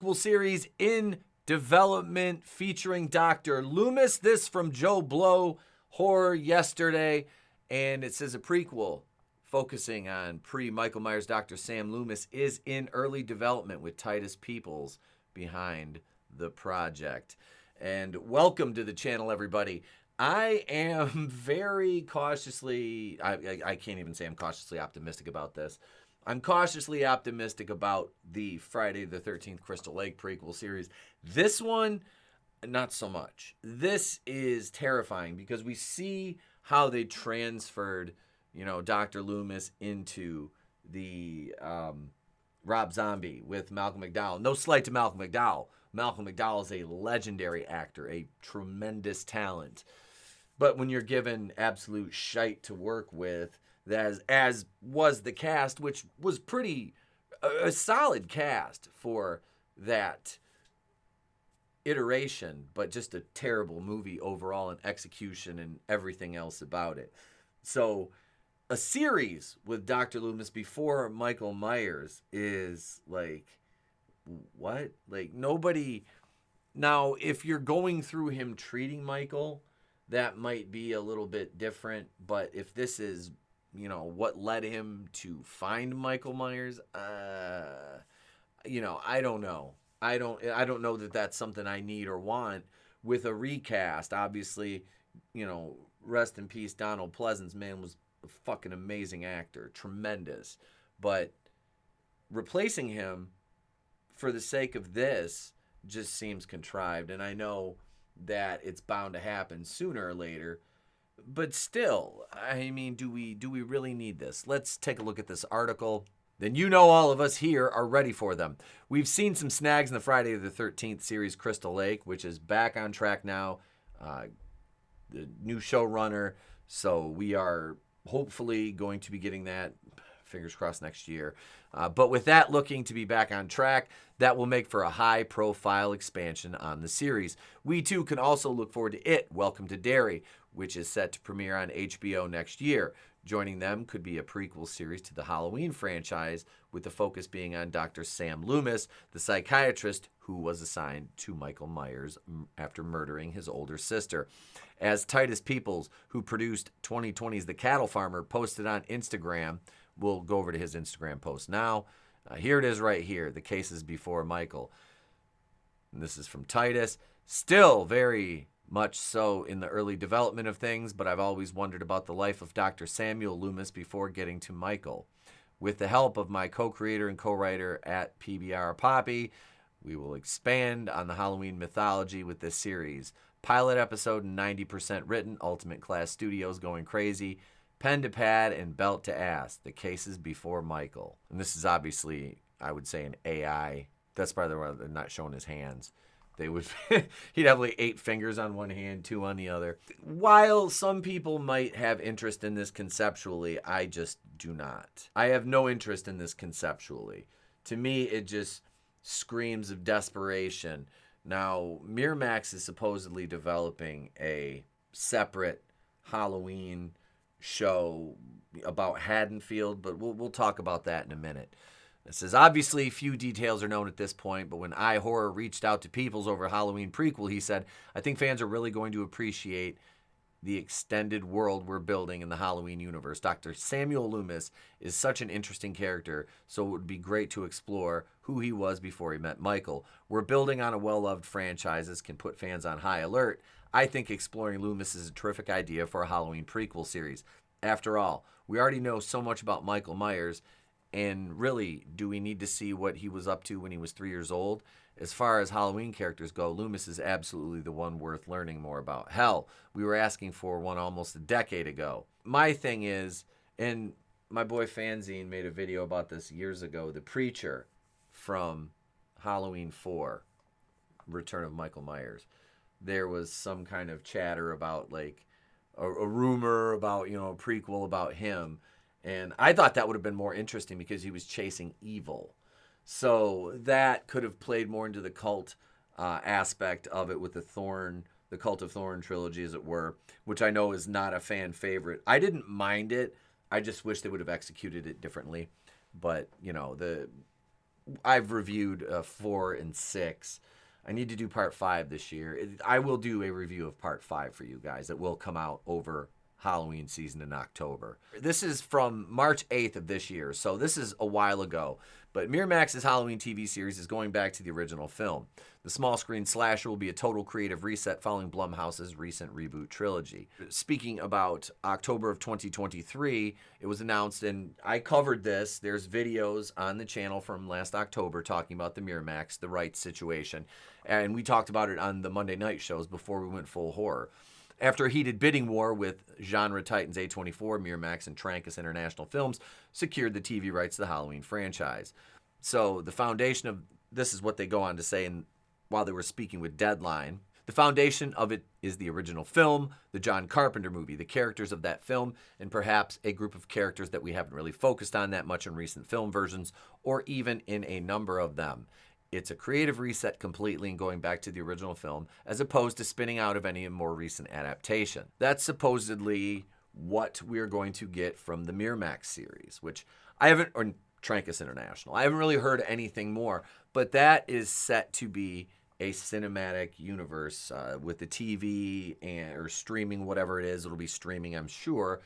Prequel series in development featuring Dr. Loomis. This from Joe Blow, Horror Yesterday. And it says a prequel focusing on pre-Michael Myers Dr. Sam Loomis is in early development with Titus Peoples behind the project. And welcome to the channel, everybody. I am very cautiously, I can't even say I'm cautiously optimistic about this. I'm cautiously optimistic about the Friday the 13th Crystal Lake prequel series. This one, not so much. This is terrifying because we see how they transferred, Dr. Loomis into the Rob Zombie with Malcolm McDowell. No slight to Malcolm McDowell. Malcolm McDowell is a legendary actor, a tremendous talent. But when you're given absolute shite to work with, as was the cast, which was pretty a solid cast for that iteration, but just a terrible movie overall in execution and everything else about it. So a series with Dr. Loomis before Michael Myers is like, what? Like, nobody. Now, if you're going through him treating Michael, that might be a little bit different. But if this is, what led him to find Michael Myers, I don't know. I don't know that that's something I need or want with a recast. Obviously, rest in peace, Donald Pleasance. Man, was a fucking amazing actor, tremendous. But replacing him for the sake of this just seems contrived. And I know that it's bound to happen sooner or later. But still, I mean, do we really need this? Let's take a look at this article. Then all of us here are ready for them. We've seen some snags in the Friday the 13th series Crystal Lake, which is back on track now. The new showrunner. So we are hopefully going to be getting that, fingers crossed, next year. But with that looking to be back on track, that will make for a high-profile expansion on the series. We, too, can also look forward to It, Welcome to Derry, which is set to premiere on HBO next year. Joining them could be a prequel series to the Halloween franchise, with the focus being on Dr. Sam Loomis, the psychiatrist who was assigned to Michael Myers after murdering his older sister. As Titus Peoples, who produced 2020's The Cattle Farmer, posted on Instagram, we'll go over to his Instagram post now. Here it is right here. The case is before Michael. And this is from Titus. Still very much so in the early development of things, but I've always wondered about the life of Dr. Samuel Loomis before getting to Michael. With the help of my co-creator and co-writer at PBR Poppy, we will expand on the Halloween mythology with this series. Pilot episode 90% written, Ultimate Class Studios going crazy. Pen to pad and belt to ass. The cases before Michael. And this is obviously, I would say, an AI. That's probably why they're not showing his hands. They would, he'd have like 8 fingers on one hand, 2 on the other. While some people might have interest in this conceptually, I just do not. I have no interest in this conceptually. To me, it just screams of desperation. Now, Miramax is supposedly developing a separate Halloween show about Haddonfield, but we'll talk about that in a minute. It says, obviously, few details are known at this point, but when iHorror reached out to Peoples over Halloween prequel, he said, I think fans are really going to appreciate the extended world we're building in the Halloween universe. Dr. Samuel Loomis is such an interesting character, so it would be great to explore who he was before he met Michael. We're building on a well-loved franchise that can put fans on high alert. I think exploring Loomis is a terrific idea for a Halloween prequel series. After all, we already know so much about Michael Myers, and really, do we need to see what he was up to when he was 3 years old? As far as Halloween characters go, Loomis is absolutely the one worth learning more about. Hell, we were asking for one almost a decade ago. My thing is, and my boy Fanzine made a video about this years ago, the preacher from Halloween 4, Return of Michael Myers. There was some kind of chatter about like a rumor about, a prequel about him. And I thought that would have been more interesting because he was chasing evil. So that could have played more into the cult aspect of it with the Cult of Thorn trilogy, as it were, which I know is not a fan favorite. I didn't mind it. I just wish they would have executed it differently. But, I've reviewed 4 and 6. I need to do part 5 this year. I will do a review of part 5 for you guys. It will come out over Halloween season in October. This is from March 8th of this year, so this is a while ago. But Miramax's Halloween TV series is going back to the original film. The small screen slasher will be a total creative reset following Blumhouse's recent reboot trilogy. Speaking about October of 2023, it was announced, and I covered this. There's videos on the channel from last October talking about the Miramax, the rights situation. And we talked about it on the Monday night shows before we went full horror. After a heated bidding war with genre titans A24, Miramax and Trancas International Films secured the TV rights to the Halloween franchise. So the foundation of this is what they go on to say while they were speaking with Deadline. The foundation of it is the original film, the John Carpenter movie, the characters of that film, and perhaps a group of characters that we haven't really focused on that much in recent film versions or even in a number of them. It's a creative reset completely and going back to the original film as opposed to spinning out of any more recent adaptation. That's supposedly what we're going to get from the Miramax series, which I haven't, or Trancas International. I haven't really heard anything more, but that is set to be a cinematic universe with the TV or streaming, whatever it is. It'll be streaming, I'm sure,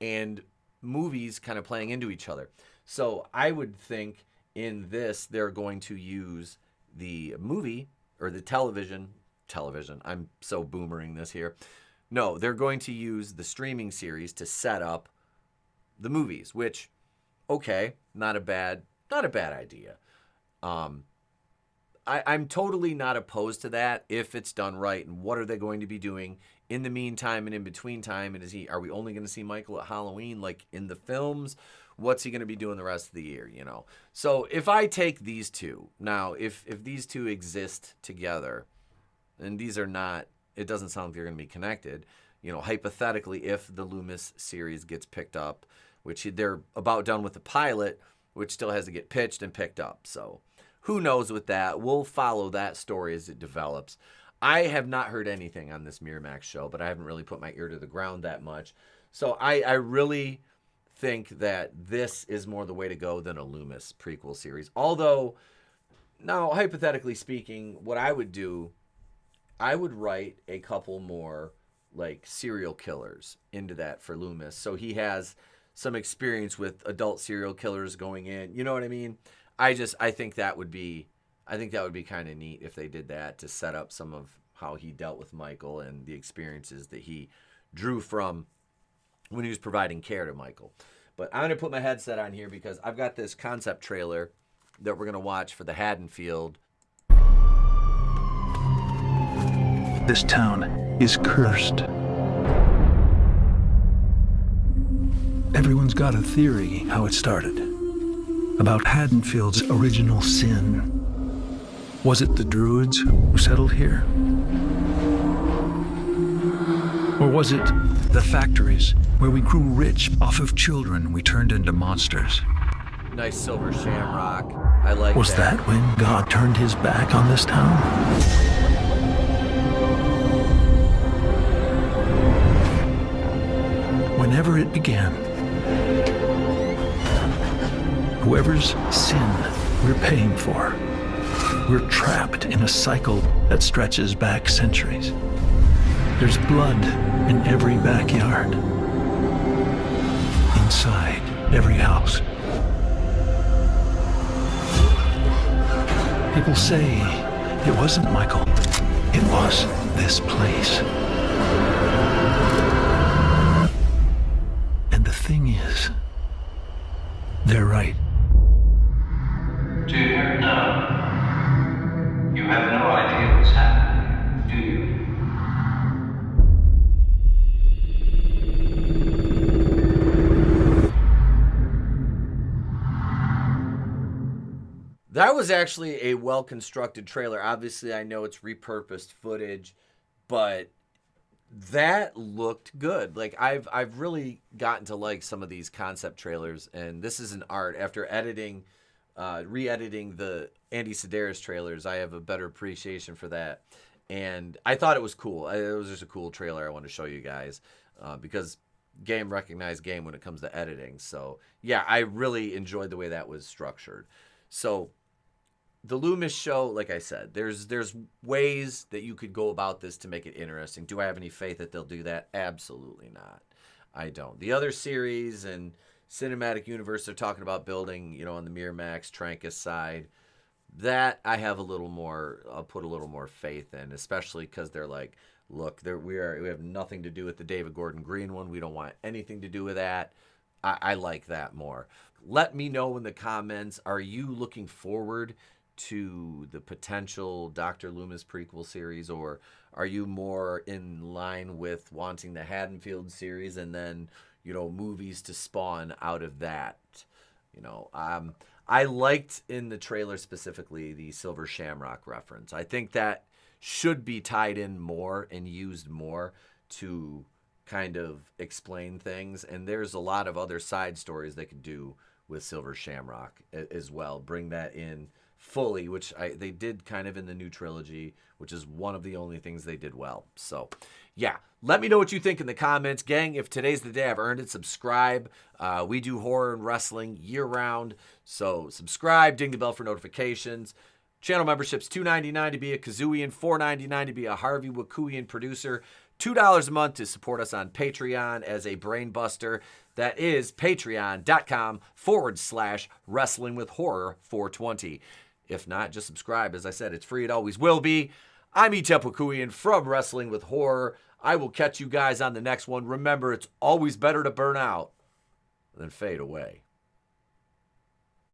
and movies kind of playing into each other. So I would think in this, they're going to use the movie or the television. I'm so boomering this here. No, they're going to use the streaming series to set up the movies, which, okay, not a bad idea. I'm totally not opposed to that if it's done right. And what are they going to be doing in the meantime and in between time? And are we only going to see Michael at Halloween like in the films? What's he going to be doing the rest of the year, you know? So if I take these two, now, if these two exist together, and these are not, it doesn't sound like they're going to be connected, you know, hypothetically, if the Loomis series gets picked up, which they're about done with the pilot, which still has to get pitched and picked up. So who knows with that? We'll follow that story as it develops. I have not heard anything on this Miramax show, but I haven't really put my ear to the ground that much. So I really think that this is more the way to go than a Loomis prequel series. Although, now, hypothetically speaking, what I would do, I would write a couple more, like, serial killers into that for Loomis. So he has some experience with adult serial killers going in. You know what I mean? I think that would be kind of neat if they did that to set up some of how he dealt with Michael and the experiences that he drew from when he was providing care to Michael. But I'm going to put my headset on here because I've got this concept trailer that we're going to watch for the Haddonfield. This town is cursed. Everyone's got a theory how it started. About Haddonfield's original sin. Was it the Druids who settled here? Or was it the factories where we grew rich off of children we turned into monsters? Nice silver shamrock. I like that. Was that when God turned his back on this town? Whenever it began, whoever's sin we're paying for, we're trapped in a cycle that stretches back centuries. There's blood in every backyard, inside every house. People say it wasn't Michael, it was this place. And the thing is, they're right. Do you hear it now? You have no idea what's happening, do you? That was actually a well-constructed trailer. Obviously, I know it's repurposed footage, but that looked good. Like I've really gotten to like some of these concept trailers, and this is an art. After editing, re-editing the Andy Sedaris trailers, I have a better appreciation for that. And I thought it was cool. It was just a cool trailer I want to show you guys because game recognized game when it comes to editing. So yeah, I really enjoyed the way that was structured. So the Loomis show, like I said, there's ways that you could go about this to make it interesting. Do I have any faith that they'll do that? Absolutely not. I don't. The other series and cinematic universe they're talking about building, on the Miramax, Trancas side, that I have I'll put a little more faith in, especially because they're like, look, we have nothing to do with the David Gordon Green one. We don't want anything to do with that. I like that more. Let me know in the comments, are you looking forward to the potential Dr. Loomis prequel series, or are you more in line with wanting the Haddonfield series and then, movies to spawn out of that? I liked in the trailer specifically the Silver Shamrock reference. I think that should be tied in more and used more to kind of explain things. And there's a lot of other side stories they could do with Silver Shamrock as well. Bring that in fully, which they did kind of in the new trilogy, which is one of the only things they did well. So, yeah, let me know what you think in the comments. Gang, if today's the day I've earned it, subscribe. We do horror and wrestling year-round, so subscribe, ding the bell for notifications. Channel membership's $2.99 to be a Kazooian, $4.99 to be a Harvey Wakuian producer, $2 a month to support us on Patreon as a brain buster. That is patreon.com/wrestlingwithhorror420. If not, just subscribe. As I said, it's free. It always will be. I'm Etep Wakuian from Wrestling with Horror. I will catch you guys on the next one. Remember, it's always better to burn out than fade away.